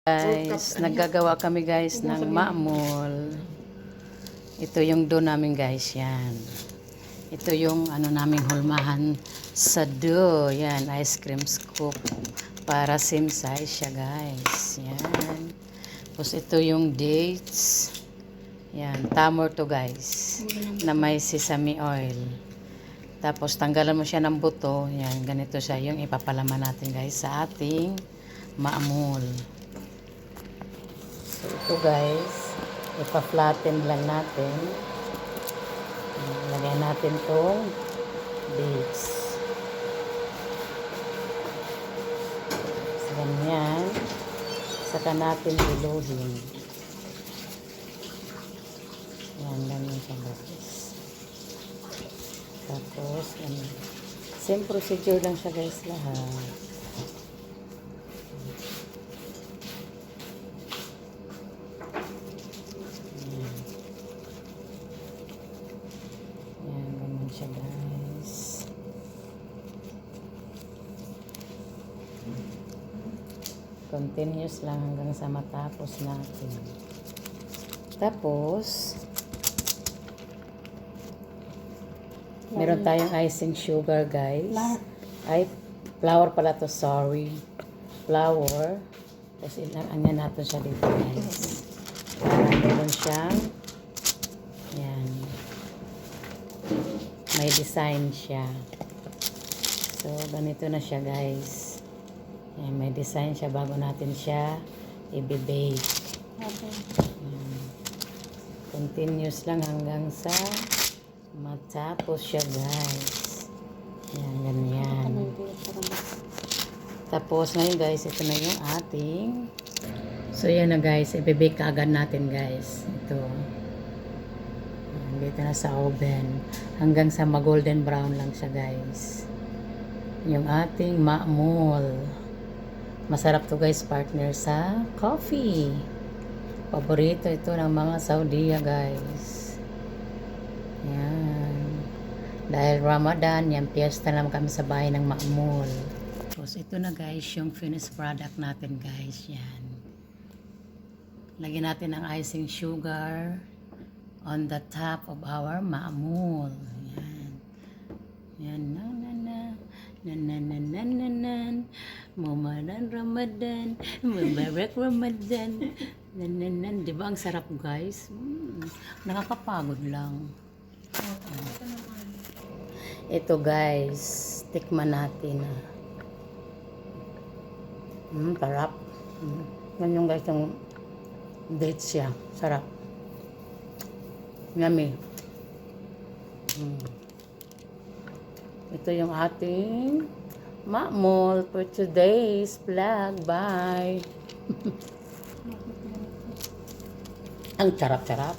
Guys, naggagawa kami guys ng ma'mol. Ito yung dough namin guys, yan. Ito yung ano naming hulmahan sa dough, yan, ice cream scoop. Para same size siya guys, yan. Tapos ito yung dates. Yan, tamor to guys, na may sesame oil. Tapos tanggalan mo siya ng buto, yan, ganito siya yung ipapalaman natin guys sa ating ma'mol. So, ito guys, ipa-flatten lang natin. Lagyan natin itong dates. So, ganyan. Saka natin diluhin. Yan, ganyan siya guys. Tapos, same procedure lang siya guys lahat. Siya guys. Continuous lang hanggang sa matapos natin. Tapos meron tayong icing sugar guys. Ay, flour pala to, sorry. Flour. Tapos ilangan natin siya dito guys. Para meron siyang yan. May design siya. So, ganito na siya guys. Ayan, may design siya bago natin siya i-bake. Okay. Continuous lang hanggang sa matapos siya guys. Ayan, ganyan. Tapos ngayon guys, ito na yung ating. So, yan na guys. I-bake agad natin guys. Ito. Dito na sa oven hanggang sa mag-golden brown lang siya guys. Yung ating ma'mol. Masarap to guys, partner sa coffee. Paborito ito ng mga Saudiya guys. Yan. Dahil Ramadan, yan, piyesta naman kami sa bahay ng ma'mol. Tapos ito na guys yung finished product natin guys. Yan. Lagyan natin ng icing sugar on the top of our ma'mol. Yan. Yan. Na na na. Na na na na na na. Mumaran Ramadan. Mubarak Ramadan. Na na na. Diba ang sarap guys? Nakakapagod lang. Ito guys. Tikman natin. Sarap. Yan yung guys yung dates siya. Sarap. Yummy. Ito yung ating ma'mol for today's vlog. Bye. Ang charap-charap.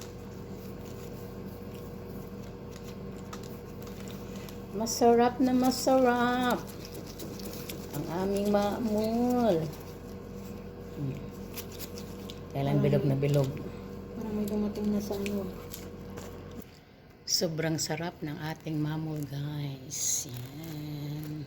Masarap na masarap. Ang aming ma'mol. Kailan bilog na bilog. Parang may dumating na sa ano. Sobrang sarap ng ating ma'mol guys. Yan.